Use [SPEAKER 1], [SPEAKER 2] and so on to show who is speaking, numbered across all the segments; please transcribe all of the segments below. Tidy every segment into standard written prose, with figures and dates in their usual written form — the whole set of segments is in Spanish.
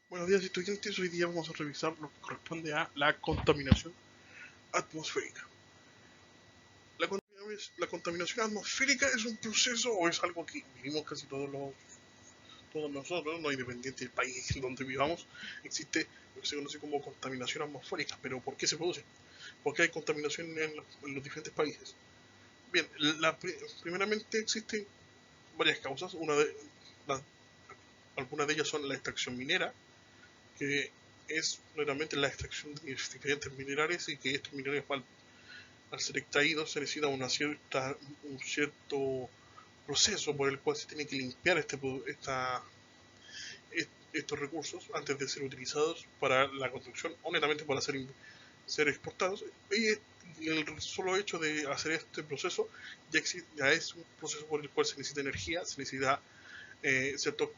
[SPEAKER 1] Buenos días, estudiantes. Hoy día vamos a revisar lo que corresponde a la contaminación atmosférica. La contaminación atmosférica es un proceso o es algo que vivimos casi todos nosotros, no independiente del país donde vivamos. Existe lo que se conoce como contaminación atmosférica. ¿Pero por qué se produce? ¿Por qué hay contaminación en los diferentes países? Bien, primeramente existen varias causas. La- algunas de ellas son la extracción minera, que es realmente la extracción de diferentes minerales, y que estos minerales al ser extraídos se necesita un cierto proceso por el cual se tiene que limpiar estos recursos antes de ser utilizados para la construcción o netamente para ser exportados. Y el solo hecho de hacer este proceso ya es un proceso por el cual se necesita energía, se necesita ciertos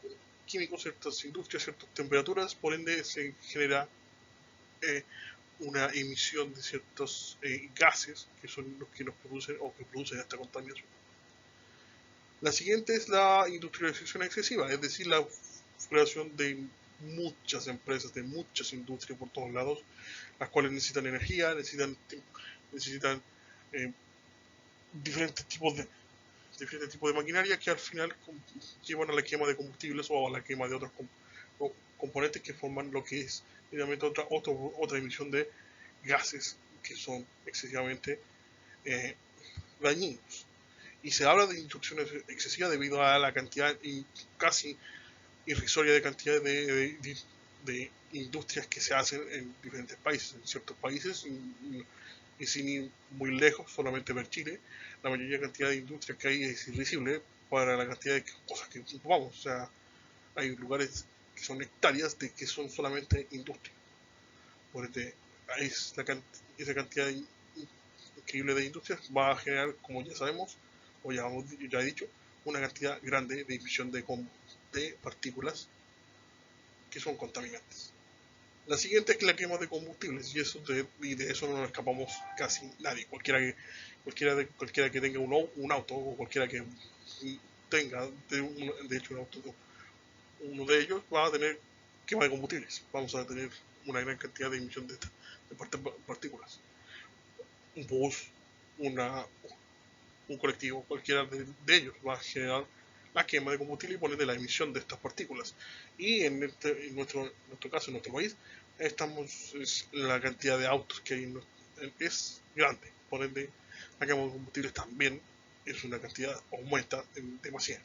[SPEAKER 1] químicos, ciertas industrias, ciertas temperaturas. Por ende se genera eh, una emisión de ciertos gases que son los que nos producen o que producen esta contaminación. La siguiente es la industrialización excesiva, es decir, la creación de muchas empresas, de muchas industrias por todos lados, las cuales necesitan energía, necesitan eh, diferentes tipos de maquinaria que al final llevan a la quema de combustibles o a la quema de otros componentes que forman lo que es otra emisión de gases que son excesivamente eh, dañinos. Y se habla de inducción excesiva debido a la cantidad casi irrisoria de cantidad de industrias que se hacen en diferentes países. En ciertos países, y sin ir muy lejos, solamente ver Chile, la mayoría de cantidad de industrias que hay es irrisible para la cantidad de cosas que ocupamos. O sea, hay lugares que son hectáreas de que son solamente industria. Por ende, esa cantidad increíble de industrias va a generar, como ya sabemos, o ya he dicho, una cantidad grande de emisión de partículas que son contaminantes. La siguiente es la quema de combustibles, y de eso no nos escapamos casi nadie. Cualquiera que tenga un auto, o cualquiera que tenga, de hecho, un auto, uno de ellos va a tener quema de combustibles. Vamos a tener una gran cantidad de emisión de partículas. Un bus, una, un colectivo, cualquiera de ellos va a generar la quema de combustible y poner de la emisión de estas partículas. Y en nuestro caso, en nuestro país, la cantidad de autos que hay es grande. Por ende, la quema de combustibles también es una cantidad, aumenta demasiado.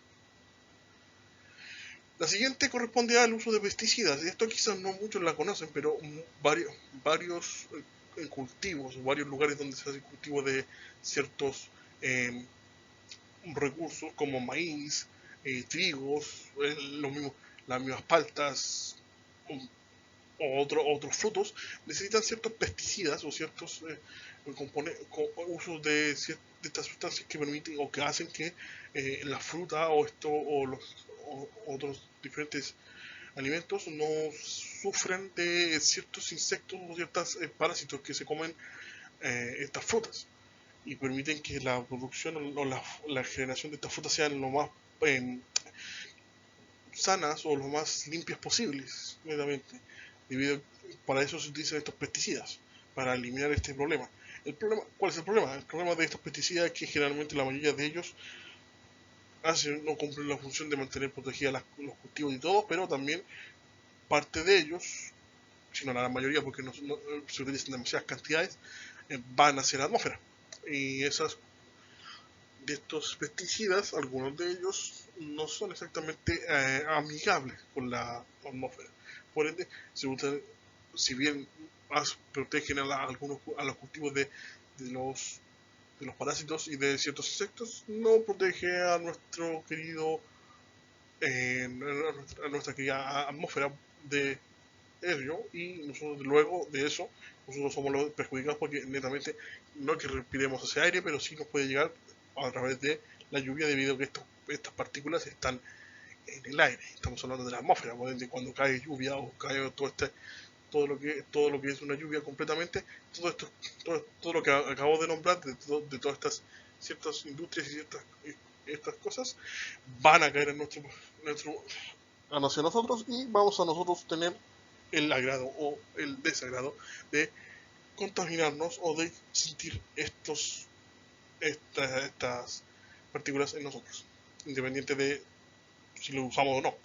[SPEAKER 1] La siguiente corresponde al uso de pesticidas. Esto quizás no muchos la conocen, pero varios cultivos, varios lugares donde se hace cultivo de ciertos eh, recursos como maíz, trigos, las mismas paltas otros frutos, necesitan ciertos pesticidas o ciertos usos de estas sustancias que permiten o que hacen que la fruta o otros diferentes alimentos no sufran de ciertos insectos o ciertos parásitos que se comen estas frutas, y permiten que la producción o la generación de estas frutas sean lo más eh, sanas o lo más limpias posibles, netamente. Debido, para eso se utilizan estos pesticidas, para eliminar este problema. ¿Cuál es el problema? El problema de estos pesticidas es que generalmente la mayoría de ellos no cumplen la función de mantener protegidas los cultivos y todo, pero también parte de ellos, si no la mayoría, porque no se utilizan demasiadas cantidades, van hacia la atmósfera. Y de estos pesticidas, algunos de ellos no son exactamente amigables con la atmósfera. Por ende, si bien protegen a los cultivos de los parásitos y de ciertos insectos, no protege a nuestra querida atmósfera de ello, y nosotros luego de eso, nosotros somos los perjudicados porque netamente no es que respiremos ese aire, pero sí nos puede llegar a través de la lluvia, debido a que estas partículas están en el aire. Estamos hablando de la atmósfera, por ende, cuando cae lluvia o cae todo lo que es una lluvia completamente, todo lo que acabo de nombrar, de todas estas ciertas industrias y estas cosas, van a caer hacia nosotros, y vamos a nosotros tener el agrado o el desagrado de contaminarnos o de sentir estas partículas en nosotros, independiente de si lo usamos o no.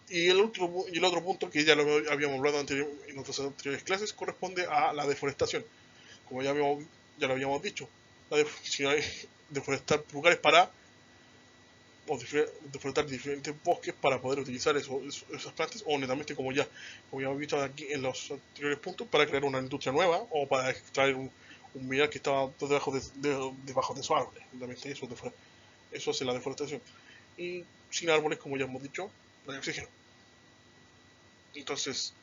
[SPEAKER 1] Y el otro punto que ya lo habíamos hablado en otras anteriores clases corresponde a la deforestación. Como ya lo habíamos dicho, deforestar lugares o deforestar diferentes bosques para poder utilizar esas plantas, o netamente, como ya hemos visto aquí en los anteriores puntos, para crear una industria nueva o para extraer un mineral que estaba debajo de su árbol. Netamente eso hace la deforestación. Y sin árboles, como ya hemos dicho, no hay oxígeno. Entonces,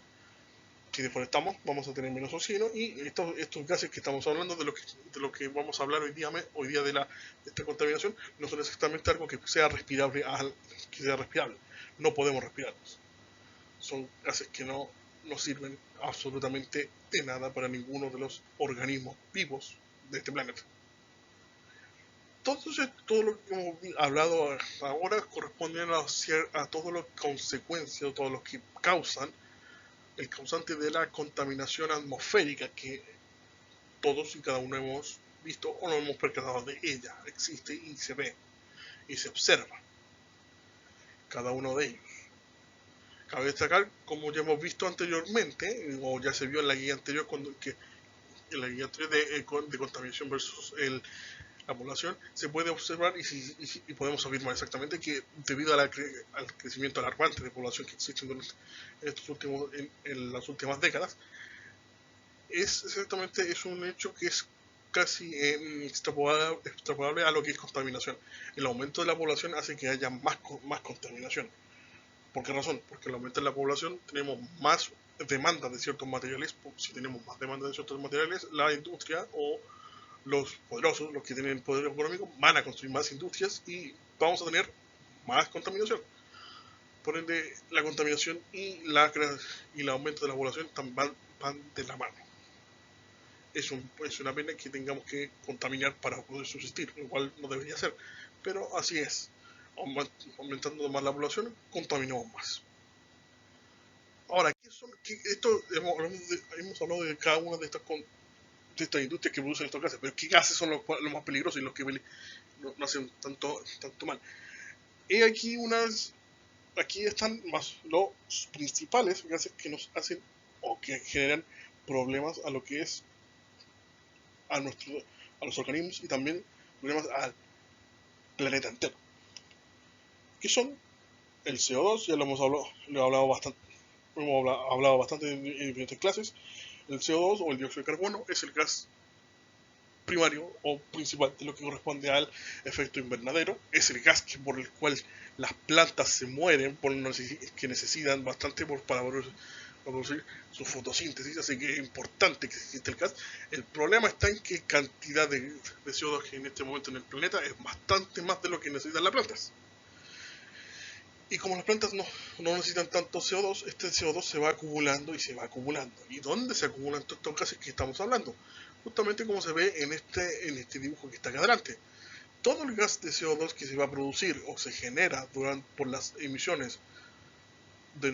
[SPEAKER 1] si deforestamos, vamos a tener menos oxígeno, y estos gases que estamos hablando, de lo que vamos a hablar hoy día de esta contaminación, no son exactamente algo que sea respirable. No podemos respirarlos. Son gases que no sirven absolutamente de nada para ninguno de los organismos vivos de este planeta. Entonces, todo lo que hemos hablado ahora corresponde a todas las consecuencias, todo lo que causan el causante de la contaminación atmosférica, que todos y cada uno hemos visto o nos hemos percatado de ella. Existe y se ve y se observa cada uno de ellos. Cabe destacar, como ya hemos visto anteriormente, o ya se vio en la guía anterior, en la guía anterior de contaminación versus la población, se puede observar y podemos afirmar exactamente que debido al crecimiento alarmante de población que existe en las últimas décadas, es un hecho que es casi extrapolable a lo que es contaminación. El aumento de la población hace que haya más contaminación. ¿Por qué razón? Porque al aumentar la población tenemos más demanda de ciertos materiales. Si tenemos más demanda de ciertos materiales, la industria o los poderosos, los que tienen poder económico, van a construir más industrias y vamos a tener más contaminación. Por ende, la contaminación y el aumento de la población van de la mano. Es una pena que tengamos que contaminar para poder subsistir, lo cual no debería ser, pero así es. Aumentando más la población, contaminamos más. Ahora, hemos hablado de cada una de estas industrias que producen estos gases, pero ¿qué gases son los más peligrosos y los que no hacen tanto mal? Y aquí están más los principales gases que nos hacen o que generan problemas a lo que es a los organismos y también problemas al planeta entero, que son el CO2. Ya lo hemos hablado bastante en diferentes clases. El CO2 o el dióxido de carbono es el gas primario o principal de lo que corresponde al efecto invernadero. Es el gas por el cual las plantas se mueren, que necesitan bastante para producir su fotosíntesis, así que es importante que exista el gas. El problema está en que cantidad de CO2 que en este momento en el planeta es bastante más de lo que necesitan las plantas. Y como las plantas no necesitan tanto CO2, este CO2 se va acumulando y se va acumulando. ¿Y dónde se acumulan todos estos gases que estamos hablando? Justamente como se ve en este dibujo que está acá adelante. Todo el gas de CO2 que se va a producir o se genera por las emisiones de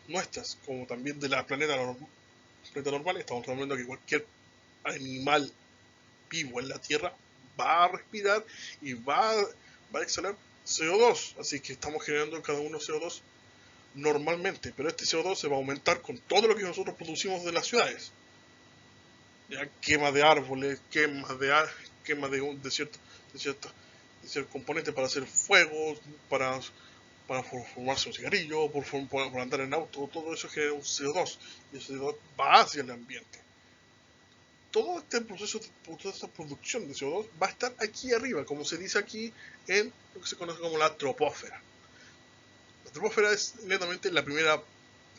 [SPEAKER 1] nuestras, como también de la planeta normal, estamos hablando de que cualquier animal vivo en la Tierra va a respirar y va a exhalar CO2, así que estamos generando cada uno CO2 normalmente, pero este CO2 se va a aumentar con todo lo que nosotros producimos de las ciudades. Ya, quema de árboles, quema de ciertos componentes para hacer fuego, para formarse un cigarrillo, por andar en auto, todo eso genera un CO2 y ese CO2 va hacia el ambiente. Todo este proceso, toda esta producción de CO2 va a estar aquí arriba, como se dice aquí en lo que se conoce como la troposfera. La troposfera es netamente la primera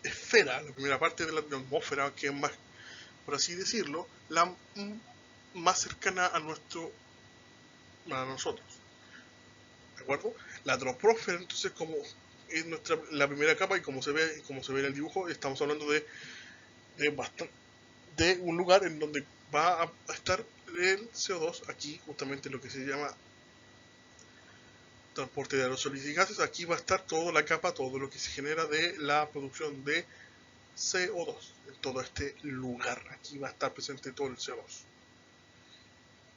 [SPEAKER 1] esfera, la primera parte de la atmósfera, que es más, por así decirlo, la más cercana a nosotros. ¿De acuerdo? La troposfera, entonces, como es la primera capa, y como se ve en el dibujo, estamos hablando de un lugar en donde va a estar el CO2, aquí justamente lo que se llama transporte de aerosoles y gases. Aquí va a estar toda la capa, todo lo que se genera de la producción de CO2 en todo este lugar. Aquí va a estar presente todo el CO2.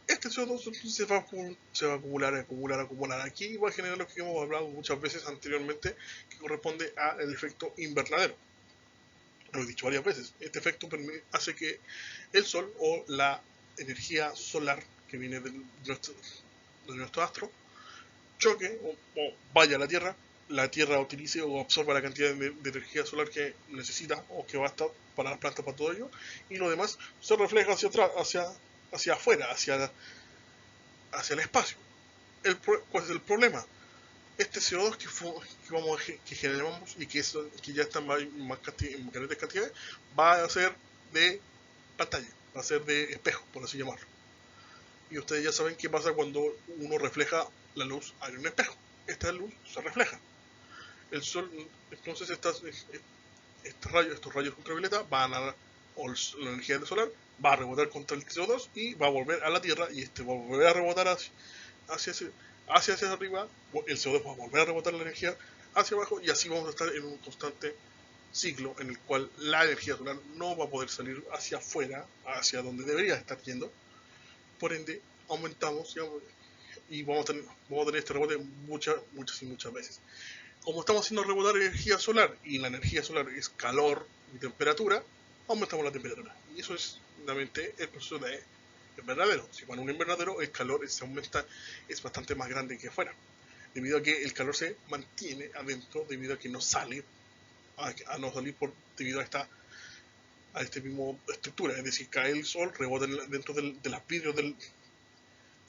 [SPEAKER 1] Este CO2 se va a acumular. Aquí va a generar lo que hemos hablado muchas veces anteriormente, que corresponde al efecto invernadero. Lo he dicho varias veces. Este efecto hace que el Sol o la energía solar que viene de nuestro astro choque o vaya a la Tierra utilice o absorba la cantidad de energía solar que necesita o que va a estar para las plantas, para todo ello, y lo demás se refleja hacia afuera, hacia el espacio. ¿Cuál es el problema? Este CO2 que generamos y que ya está en grandes cantidades, va a ser de pantalla, va a ser de espejo, por así llamarlo. Y ustedes ya saben qué pasa cuando uno refleja la luz en un espejo. Esta luz se refleja. El sol, entonces estos rayos ultravioleta o la energía del solar va a rebotar contra el CO2 y va a volver a la Tierra, y este va a volver a rebotar hacia arriba, el CO2 va a volver a rebotar la energía hacia abajo, y así vamos a estar en un constante ciclo en el cual la energía solar no va a poder salir hacia afuera, hacia donde debería estar yendo. Por ende, aumentamos y vamos a tener este rebote muchas veces. Como estamos haciendo rebotar energía solar, y la energía solar es calor y temperatura, aumentamos la temperatura. Y eso es realmente el proceso de invernadero. Si para un invernadero el calor se aumenta, es bastante más grande que afuera, debido a que el calor se mantiene adentro, debido a que no sale, debido a esta misma estructura. Es decir, cae el sol, rebota dentro de los vidrios del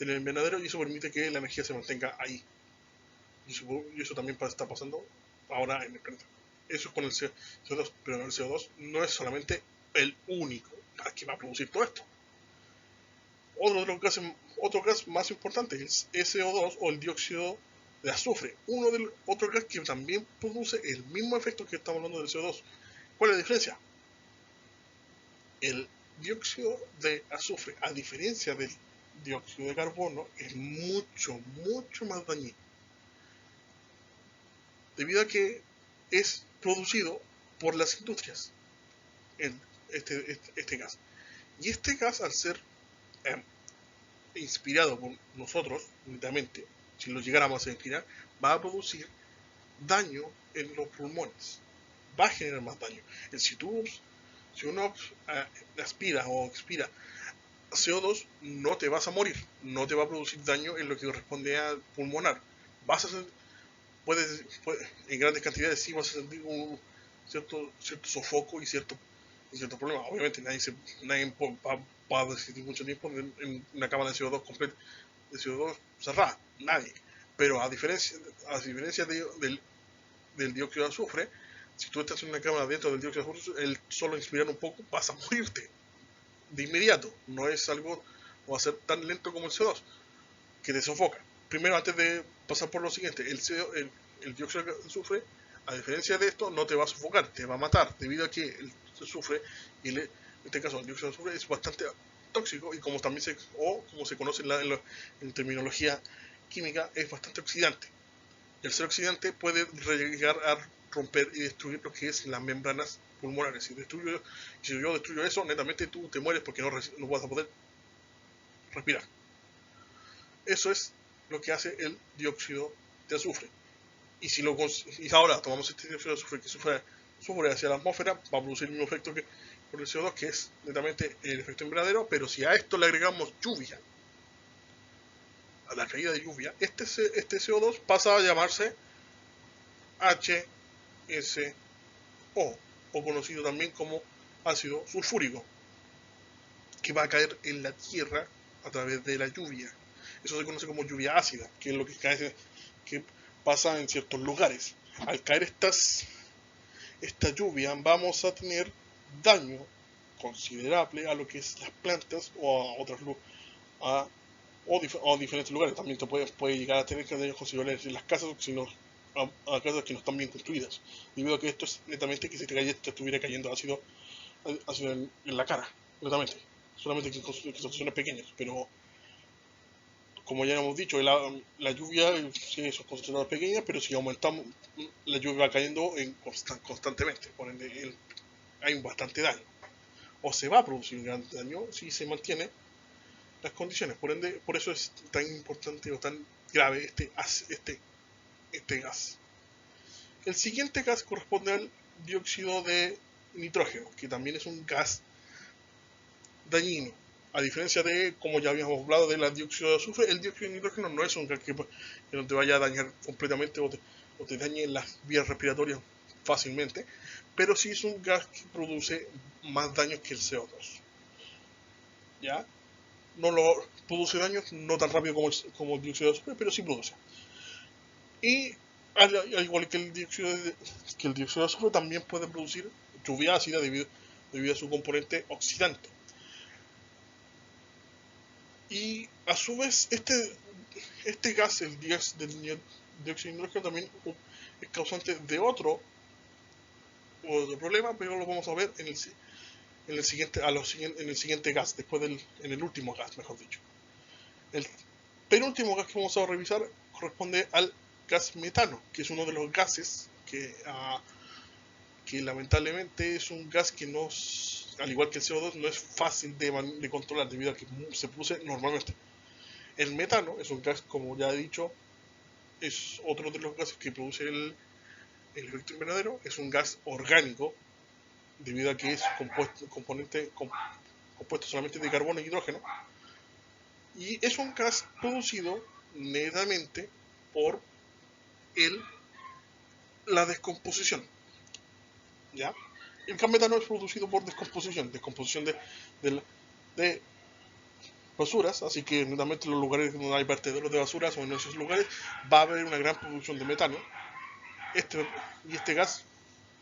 [SPEAKER 1] invernadero, y eso permite que la energía se mantenga ahí. Y eso también está pasando ahora en el planeta. Eso es con el CO2, pero el CO2 no es solamente el único gas que va a producir todo esto. Otro gas más importante es el SO2 o el dióxido de azufre. Otro gas que también produce el mismo efecto que estamos hablando del CO2. ¿Cuál es la diferencia? El dióxido de azufre, a diferencia del dióxido de carbono, es mucho más dañino, debido a que es producido por las industrias, este gas. Y este gas, al ser inspirado por nosotros, únicamente, si lo llegáramos a inspirar, va a producir daño en los pulmones, va a generar más daño. Si uno aspira o expira CO2, no te vas a morir, no te va a producir daño en lo que corresponde a pulmonar. Vas a en grandes cantidades sí vas a sentir un cierto sofoco y cierto problema. Obviamente nadie va a resistir mucho tiempo en una cámara de CO2 completa, de CO2 cerrada, nadie. Pero a diferencia del dióxido de azufre, si tú estás en una cámara dentro del dióxido de azufre, el solo inspirar un poco vas a morirte de inmediato. No es algo, va a ser tan lento como el CO2, que te sofoca. Primero, antes de pasar por lo siguiente, el dióxido de azufre, a diferencia de esto, no te va a sofocar, te va a matar, debido a que el azufre, en este caso el dióxido de azufre, es bastante tóxico, y como se conoce en terminología química, es bastante oxidante. Y al ser oxidante puede llegar a romper y destruir lo que es las membranas pulmonares. Si yo destruyo eso, netamente tú te mueres, porque no vas a poder respirar. Eso es lo que hace el dióxido de azufre. Y si ahora tomamos este dióxido de azufre que sufre hacia la atmósfera, va a producir el mismo efecto que por el CO2, que es netamente el efecto invernadero. Pero si a esto le agregamos lluvia, a la caída de lluvia, este CO2 pasa a llamarse H2O, o conocido también como ácido sulfúrico, que va a caer en la tierra a través de la lluvia. Eso se conoce como lluvia ácida, que es lo que pasa en ciertos lugares. Al caer esta lluvia, vamos a tener daño considerable a lo que es las plantas, o a diferentes lugares. También puede llegar a tener daños considerables en las casas, a casas que no están bien construidas, debido a que esto es netamente que te estuviera cayendo ácido en la cara, netamente. Solamente que en concentraciones pequeñas, pero como ya hemos dicho, la lluvia sí son concentraciones pequeñas, pero si aumentamos, la lluvia va cayendo constantemente. Por ende, hay un bastante daño, o se va a producir un gran daño si se mantiene las condiciones. Por ende, por eso es tan importante o tan grave este gas. El siguiente gas corresponde al dióxido de nitrógeno, que también es un gas dañino. A diferencia de, como ya habíamos hablado, del dióxido de azufre, el dióxido de nitrógeno no es un gas que no te vaya a dañar completamente o te dañe las vías respiratorias fácilmente, pero sí es un gas que produce más daños que el CO2. ¿Ya? No lo produce daños no tan rápido como el dióxido de azufre, pero sí produce. Y al igual que el dióxido de azufre, también puede producir lluvia ácida debido a su componente oxidante. Y a su vez, este gas, el gas del dióxido de nitrógeno, también es causante de otro problema, pero lo vamos a ver en el siguiente gas, en el último gas, mejor dicho. El penúltimo gas que vamos a revisar corresponde al gas metano, que es uno de los gases que lamentablemente es un gas que al igual que el CO2, no es fácil de controlar debido a que se produce normalmente. El metano es un gas, como ya he dicho, es otro de los gases que produce el efecto invernadero. Es un gas orgánico debido a que es compuesto solamente de carbono y hidrógeno. Y es un gas producido netamente por la descomposición. ¿Ya? El gas metano es producido por descomposición de basuras, así que netamente en los lugares donde hay vertederos de basuras o en esos lugares va a haber una gran producción de metano. Este gas,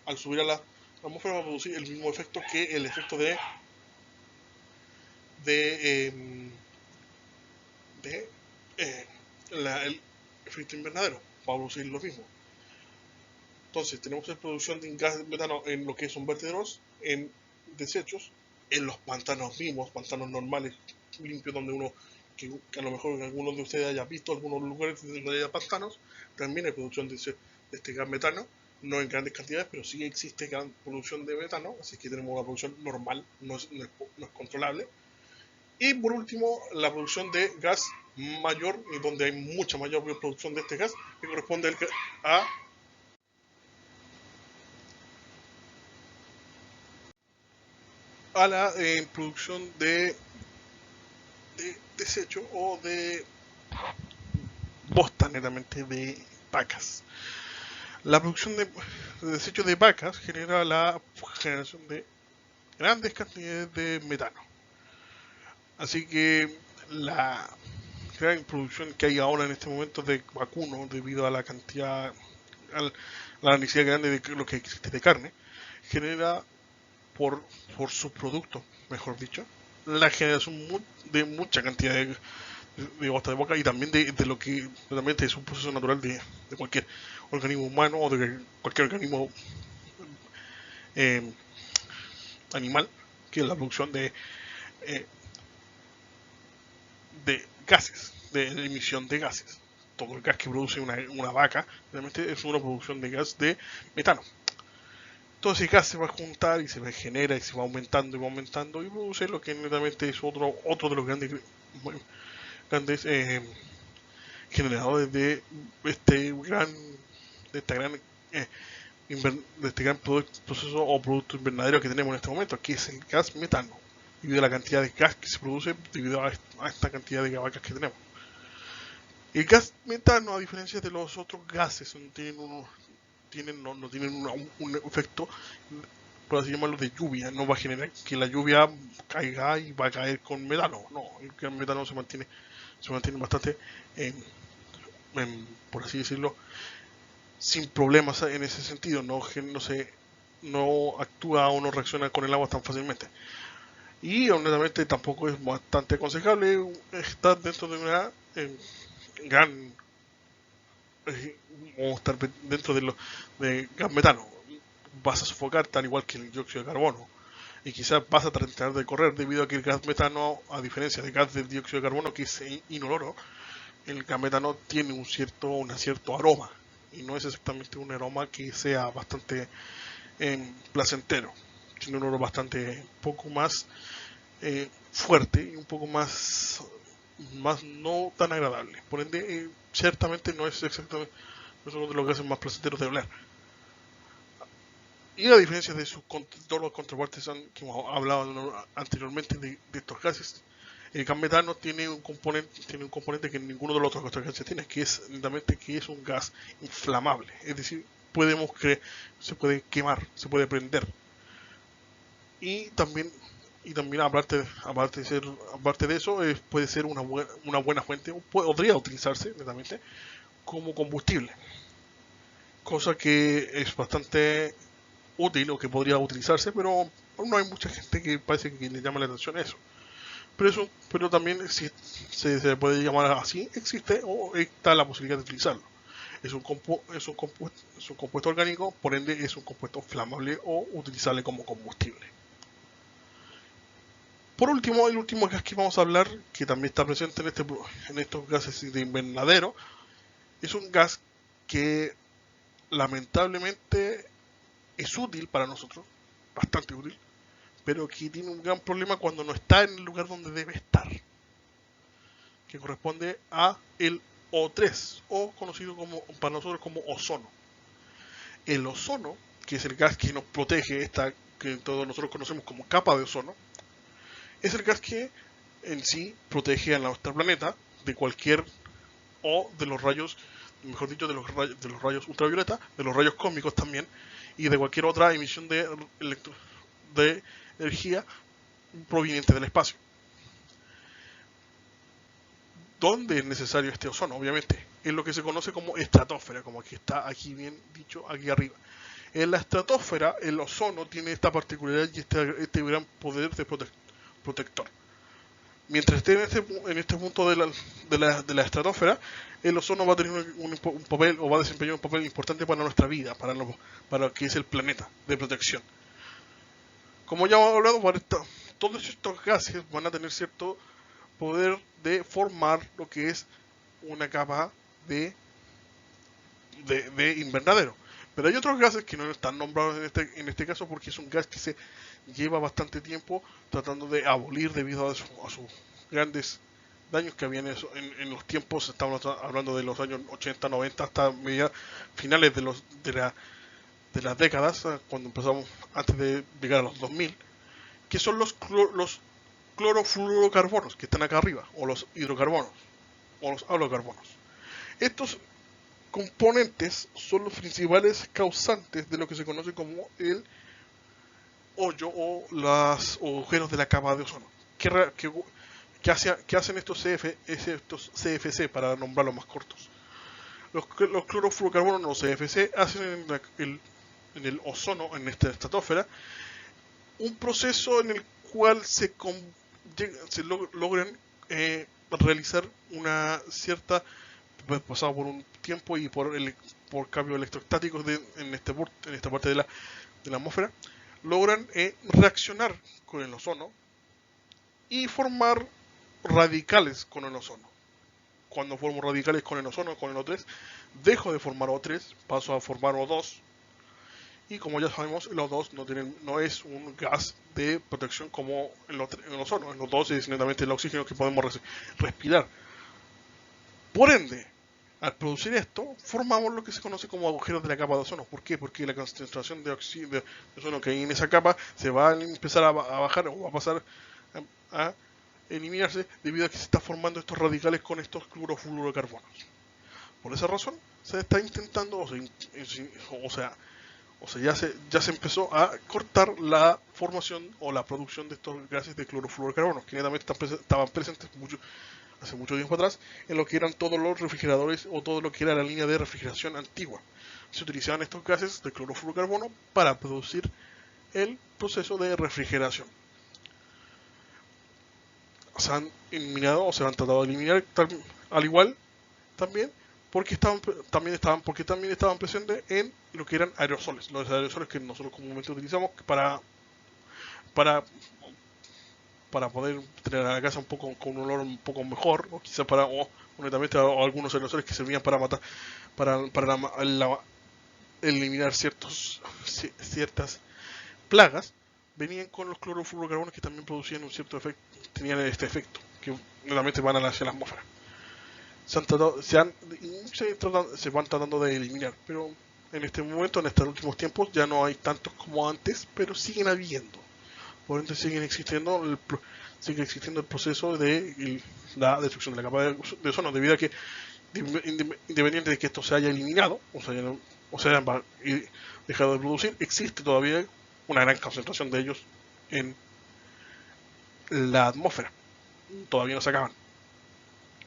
[SPEAKER 1] al subir a la atmósfera, va a producir el mismo efecto que el efecto el efecto invernadero, va a producir lo mismo. Entonces tenemos la producción de gas metano en lo que son vertederos, en desechos, en los pantanos mismos, pantanos normales, limpios, donde que a lo mejor en algunos de ustedes haya visto algunos lugares donde haya pantanos, también hay producción de este gas metano, no en grandes cantidades, pero sí existe gran producción de metano, así que tenemos una producción normal, no es controlable. Y por último, la producción de gas mayor, donde hay mucha mayor producción de este gas, que corresponde a la producción de desecho o de bosta netamente de vacas. La producción de desecho de vacas genera la generación de grandes cantidades de metano. Así que la gran producción que hay ahora en este momento de vacuno, debido a la cantidad, a la necesidad grande de lo que existe de carne, genera por subproductos, mejor dicho, la generación de mucha cantidad de bosta de boca y también de lo que realmente es un proceso natural de cualquier organismo humano o de cualquier organismo animal, que es la producción de gases, de emisión de gases. Todo el gas que produce una vaca realmente es una producción de gas de metano. Todo ese gas se va a juntar y se genera y se va aumentando y produce lo que netamente es otro de los grandes generadores de este gran proceso o producto invernadero que tenemos en este momento, que es el gas metano, debido a la cantidad de gas que se produce debido a esta cantidad de vacas que tenemos. El gas metano, a diferencia de los otros gases, no tienen un efecto, por así llamarlo, de lluvia. No va a generar que la lluvia caiga y va a caer con metano. No, el gas metano se mantiene bastante, por así decirlo, sin problemas en ese sentido. No actúa o no reacciona con el agua tan fácilmente. Y honestamente tampoco es bastante aconsejable estar dentro de una gran o estar dentro de gas metano. Vas a sofocar tan igual que el dióxido de carbono y quizás vas a tratar de correr debido a que el gas metano, a diferencia del gas del dióxido de carbono, que es inoloro, el gas metano tiene un cierto aroma y no es exactamente un aroma que sea bastante placentero. tiene un olor bastante poco más fuerte y un poco más no tan agradable. Por ende, ciertamente no es exactamente uno de los gases más placenteros de oler. Y a diferencia de todos los contrapartes que hemos hablado anteriormente de estos gases, el gas metano tiene un componente que ninguno de los otros gases tiene, que es netamente que es un gas inflamable. Es decir, se puede quemar, se puede prender. Y también aparte de eso, puede ser una buena fuente, o podría utilizarse netamente como combustible, cosa que es bastante útil o que podría utilizarse, pero no hay mucha gente que parece que le llama la atención eso. Pero también si se puede llamar así, existe o está la posibilidad de utilizarlo. Es un compuesto orgánico, por ende es un compuesto flamable o utilizable como combustible. Por último, el último gas que vamos a hablar, que también está presente en estos gases de invernadero, es un gas que lamentablemente es útil para nosotros, bastante útil, pero que tiene un gran problema cuando no está en el lugar donde debe estar, que corresponde a el O3, o conocido para nosotros como ozono. El ozono, que es el gas que nos protege, que todos nosotros conocemos como capa de ozono, es el gas que en sí protege a nuestro planeta de cualquier, o de los rayos, mejor dicho, de los rayos ultravioleta, de los rayos cósmicos también, y de cualquier otra emisión de energía proveniente del espacio. ¿Dónde es necesario este ozono? Obviamente, es lo que se conoce como estratosfera, como que está aquí bien dicho, aquí arriba. En la estratosfera, el ozono tiene esta particularidad y este gran poder de protector. Mientras esté en este punto de la estratosfera, el ozono va a tener un papel, o va a desempeñar un papel importante para nuestra vida, para lo que es el planeta de protección. Como ya hemos hablado, todos estos gases van a tener cierto poder de formar lo que es una capa de invernadero. Pero hay otros gases que no están nombrados en este caso, porque es un gas que se lleva bastante tiempo tratando de abolir debido a sus grandes daños que habían en los tiempos. Estamos hablando de los años 80, 90 hasta finales de las décadas, cuando empezamos antes de llegar a los 2000, que son los clorofluorocarbonos que están acá arriba, o los hidrocarbonos, o los halocarbonos. Estos componentes son los principales causantes de lo que se conoce como el hoyo o los agujeros de la capa de ozono. ¿Qué hacen estos CFC, para nombrarlos más cortos? Los clorofluorocarbonos, los CFC, hacen en el ozono, en esta estratosfera, un proceso en el cual se logran realizar una cierta, pasado por un tiempo y por cambios electrostáticos en esta parte de la atmósfera, logran reaccionar con el ozono y formar radicales con el ozono. Cuando formo radicales con el ozono, con el O3, dejo de formar O3, paso a formar O2, y como ya sabemos, el O2 no es un gas de protección como el ozono. El O2 es netamente el oxígeno que podemos respirar. Por ende, al producir esto, formamos lo que se conoce como agujeros de la capa de ozono. ¿Por qué? Porque la concentración de ozono que hay en esa capa se va a empezar a bajar, o va a pasar a eliminarse, debido a que se están formando estos radicales con estos clorofluorocarbonos. Por esa razón, se está intentando, ya se empezó a cortar la formación o la producción de estos gases de clorofluorocarbonos, que netamente estaban presentes hace mucho tiempo atrás en lo que eran todos los refrigeradores o todo lo que era la línea de refrigeración antigua. Se utilizaban estos gases de clorofluorocarbono para producir el proceso de refrigeración. Se han eliminado o se han tratado de eliminar al igual también porque también estaban presentes en lo que eran aerosoles, los aerosoles que nosotros comúnmente utilizamos para poder tener a la casa con un olor un poco mejor, o quizás honestamente algunos aerosoles que servían para matar, para eliminar ciertas plagas, venían con los clorofluorocarbonos que también producían un cierto efecto, tenían este efecto, que nuevamente van hacia la atmósfera. Se van tratando de eliminar, pero en este momento, en estos últimos tiempos, ya no hay tantos como antes, pero siguen habiendo. Por ende, sigue existiendo el proceso de la destrucción de la capa de ozono, debido a que, independiente de que esto se haya eliminado, o se hayan dejado de producir, existe todavía una gran concentración de ellos en la atmósfera. Todavía no se acaban.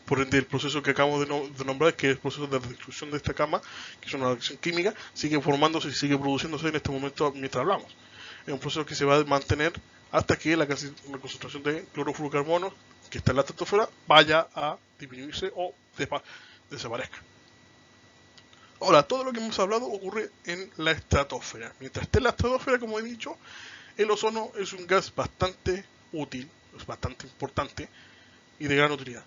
[SPEAKER 1] Por ende, el proceso que acabamos de nombrar, que es el proceso de destrucción de esta cama, que es una reacción química, sigue formándose y sigue produciéndose en este momento mientras hablamos. Es un proceso que se va a mantener hasta que la concentración de clorofluorocarbonos que está en la estratosfera vaya a disminuirse o desaparezca. Ahora, todo lo que hemos hablado ocurre en la estratosfera. Mientras esté en la estratosfera, como he dicho, el ozono es un gas bastante útil, es bastante importante y de gran utilidad.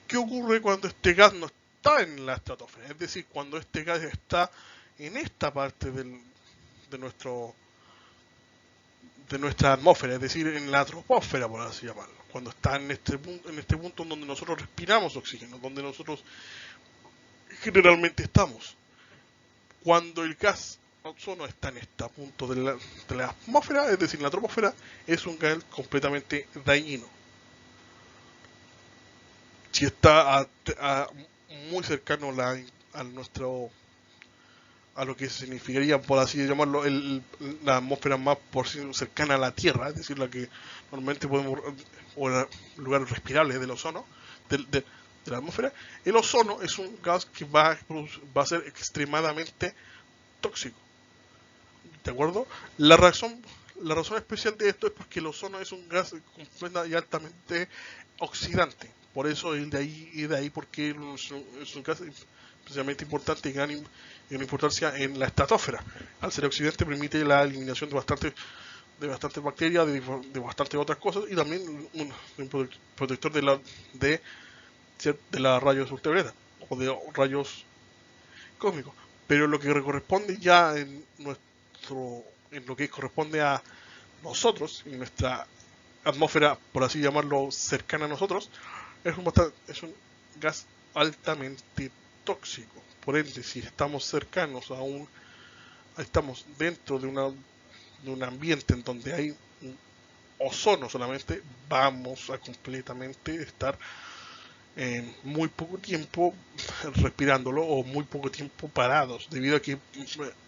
[SPEAKER 1] ¿Qué ocurre cuando este gas no está en la estratosfera? Es decir, cuando este gas está en esta parte de nuestra atmósfera, es decir, en la troposfera, por así llamarlo. Cuando está en este punto en donde nosotros respiramos oxígeno, donde nosotros generalmente estamos. Cuando el gas ozono está en este punto de la atmósfera, es decir, en la troposfera, es un gas completamente dañino. Si está muy cercano a lo que significaría, por así llamarlo, la atmósfera más cercana a la Tierra, es decir, la que normalmente podemos, o el lugar respirable del ozono, de la atmósfera, el ozono es un gas que va a ser extremadamente tóxico. ¿De acuerdo? La razón especial de esto es porque el ozono es un gas completamente y altamente oxidante. Por eso es de ahí porque es un gas especialmente importante y gran importancia en la estratosfera. Al ser oxidante permite la eliminación de bastantes bacterias, de bastantes otras cosas, y también un protector de la rayos ultravioleta o de rayos cósmicos. Pero lo que corresponde ya en lo que corresponde a nosotros, en nuestra atmósfera, por así llamarlo, cercana a nosotros, es un gas altamente tóxico. Por ende, si estamos cercanos estamos dentro de un ambiente en donde hay ozono solamente, vamos a completamente estar en muy poco tiempo respirándolo o muy poco tiempo parados, debido a que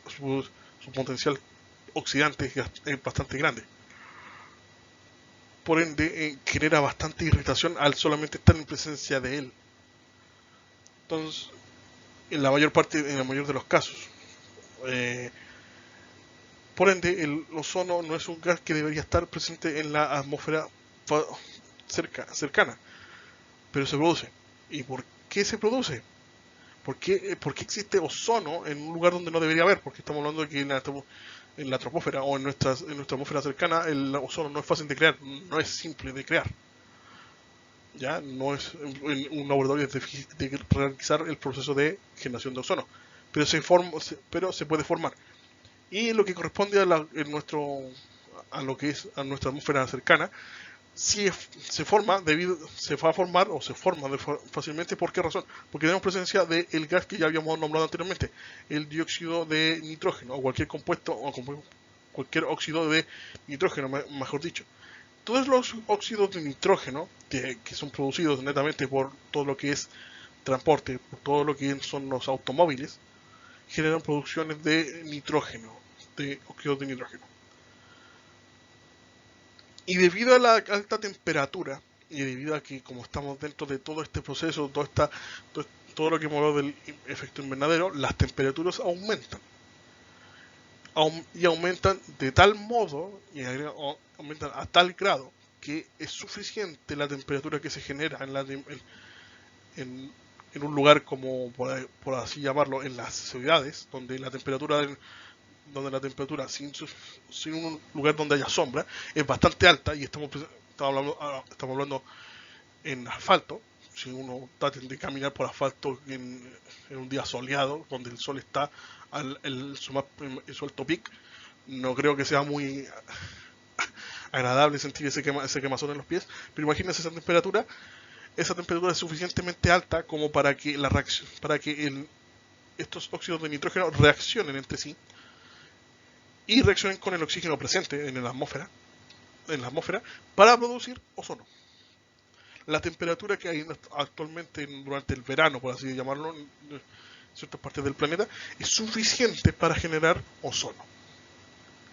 [SPEAKER 1] su potencial oxidante es bastante grande. Por ende, genera bastante irritación al solamente estar en presencia de él. Entonces, en la mayor de los casos. Por ende, el ozono no es un gas que debería estar presente en la atmósfera cercana, pero se produce. ¿Y por qué se produce? ¿Por qué existe ozono en un lugar donde no debería haber? Porque estamos hablando de que en la troposfera o en nuestra atmósfera cercana el ozono no es fácil de crear, no es simple de crear. Ya no es un laboratorio es difícil de realizar el proceso de generación de ozono, pero se puede formar. Y lo que corresponde a lo que es a nuestra atmósfera cercana, si se forma se va a formar o se forma fácilmente. ¿Por qué razón? Porque tenemos presencia del gas que ya habíamos nombrado anteriormente, el dióxido de nitrógeno, o cualquier compuesto, o cualquier óxido de nitrógeno, mejor dicho. Todos los óxidos de nitrógeno que son producidos netamente por todo lo que es transporte, por todo lo que son los automóviles, generan producciones de nitrógeno, de óxidos de nitrógeno. Y debido a la alta temperatura, y debido a que como estamos dentro de todo este proceso, todo lo que hemos hablado del efecto invernadero, las temperaturas aumentan. Y aumentan de tal modo, y aumentan a tal grado, que es suficiente la temperatura que se genera en un lugar como, por así llamarlo, en las ciudades, donde la temperatura sin un lugar donde haya sombra es bastante alta, y estamos hablando en asfalto. Si uno trata de caminar por asfalto en un día soleado, donde el sol está su alto pic, no creo que sea muy agradable sentir ese quemazón en los pies, pero imagínense esa temperatura es suficientemente alta como para que la reacción, para que estos óxidos de nitrógeno reaccionen entre sí y reaccionen con el oxígeno presente en la atmósfera para producir ozono. La temperatura que hay actualmente durante el verano, por así llamarlo, en ciertas partes del planeta, es suficiente para generar ozono,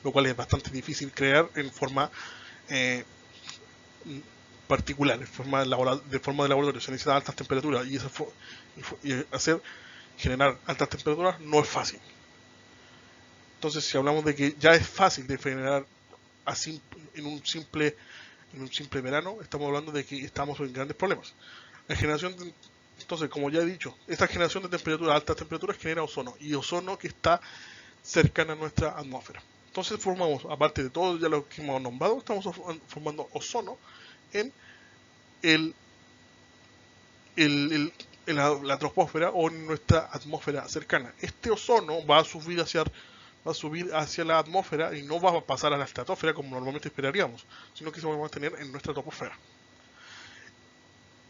[SPEAKER 1] lo cual es bastante difícil crear en forma particular, de forma de laboratorio. Se necesitan altas temperaturas y generar altas temperaturas no es fácil. Entonces, si hablamos de que ya es fácil de generar en un simple verano, estamos hablando de que estamos en grandes problemas. Entonces, como ya he dicho, esta generación de altas temperaturas genera ozono, y ozono que está cercana a nuestra atmósfera. Entonces formamos, aparte de todo ya lo que hemos nombrado, estamos formando ozono en la troposfera o en nuestra atmósfera cercana. Este ozono va a subir hacia la atmósfera y no va a pasar a la estratosfera como normalmente esperaríamos, sino que se va a mantener en nuestra troposfera.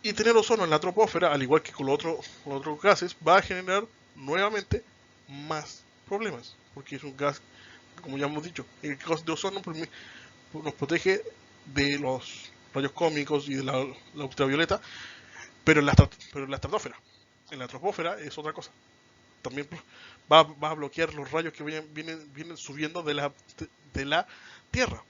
[SPEAKER 1] Y tener ozono en la troposfera, al igual que con los otros gases, va a generar nuevamente más problemas, porque es un gas, como ya hemos dicho, el gas de ozono nos protege de los rayos cósmicos y de la ultravioleta, pero en la estratosfera. En la troposfera es otra cosa. También va a bloquear los rayos que vienen subiendo de la Tierra,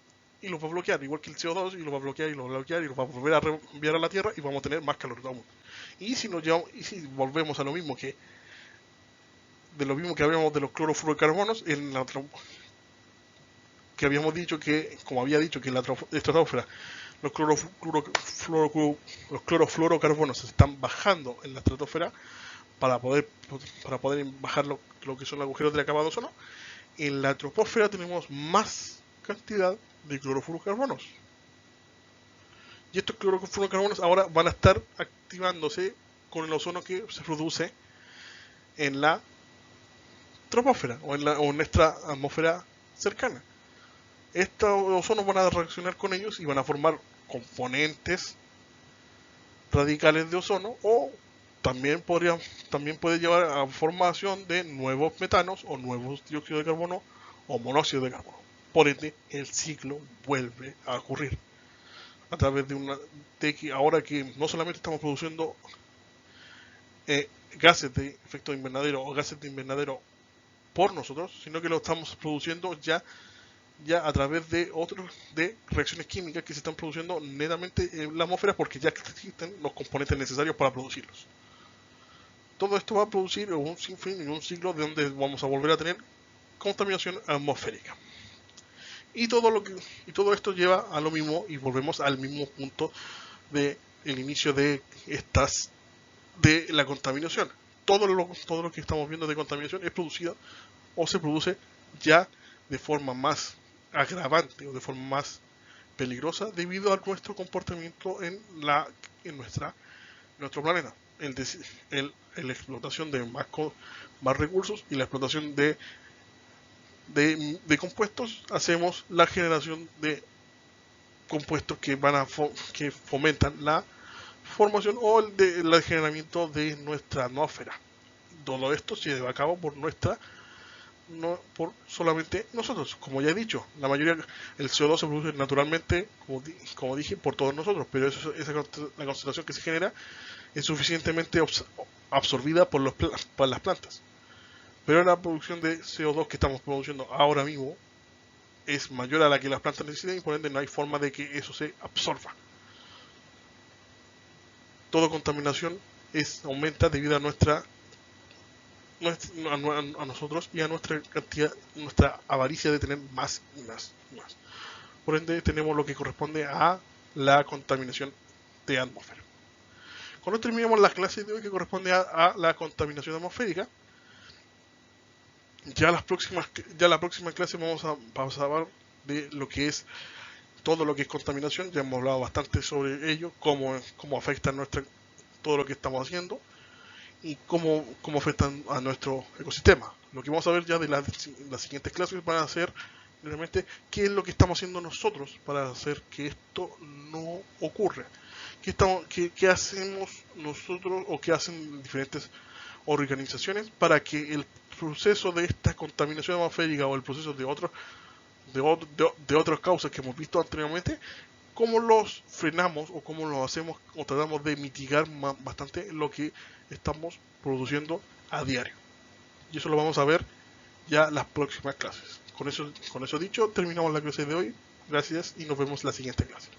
[SPEAKER 1] y los va a bloquear, igual que el CO2, y los va a bloquear y los va a bloquear y los va a volver a enviar a la Tierra, y vamos a tener más calor aún. Y si volvemos a lo mismo que habíamos de los clorofluorocarbonos, que habíamos dicho que, como había dicho, que en la estratosfera los clorofluorocarbonos se están bajando en la estratosfera para poder bajar lo que son los agujeros de la capa de ozono. En la troposfera tenemos más cantidad de clorofluorocarbonos, y estos clorofluorocarbonos ahora van a estar activándose con el ozono que se produce en la troposfera o en nuestra atmósfera cercana. Estos ozonos van a reaccionar con ellos y van a formar componentes radicales de ozono, o también puede llevar a formación de nuevos metanos o nuevos dióxidos de carbono o monóxido de carbono. Por ende, el ciclo vuelve a ocurrir a través de que ahora que no solamente estamos produciendo gases de efecto invernadero o gases de invernadero por nosotros, sino que lo estamos produciendo ya a través de reacciones químicas que se están produciendo netamente en la atmósfera, porque ya existen los componentes necesarios para producirlos. Todo esto va a producir un sinfín y un ciclo de donde vamos a volver a tener contaminación atmosférica. Y todo esto lleva a lo mismo, y volvemos al mismo punto de el inicio de la contaminación. Todo lo que estamos viendo de contaminación es producido o se produce ya de forma más agravante o de forma más peligrosa debido a nuestro comportamiento en nuestro planeta. La explotación de más recursos y la explotación de compuestos, hacemos la generación de compuestos que que fomentan la formación o el degeneramiento de nuestra atmósfera. Todo esto se lleva a cabo por solamente nosotros. Como ya he dicho, el CO2 se produce naturalmente, como dije, por todos nosotros, pero la concentración que se genera es suficientemente absorbida por las plantas. Pero la producción de CO2 que estamos produciendo ahora mismo es mayor a la que las plantas necesitan, y por ende no hay forma de que eso se absorba. Toda contaminación aumenta debido a nosotros y a nuestra avaricia de tener más y más y más. Por ende tenemos lo que corresponde a la contaminación de atmósfera. Cuando terminemos la clase de hoy, que corresponde a la contaminación atmosférica, ya la próxima clase vamos a hablar de lo que es todo lo que es contaminación. Ya hemos hablado bastante sobre ello, cómo afecta todo lo que estamos haciendo y cómo afectan a nuestro ecosistema. Lo que vamos a ver ya de las siguientes clases van a ser realmente qué es lo que estamos haciendo nosotros para hacer que esto no ocurra. ¿Qué hacemos nosotros o qué hacen diferentes organizaciones para que el proceso de esta contaminación atmosférica o el proceso de otras causas que hemos visto anteriormente, cómo los frenamos o cómo lo hacemos o tratamos de mitigar bastante lo que estamos produciendo a diario? Y eso lo vamos a ver ya las próximas clases. Con eso dicho, terminamos la clase de hoy. Gracias y nos vemos en la siguiente clase.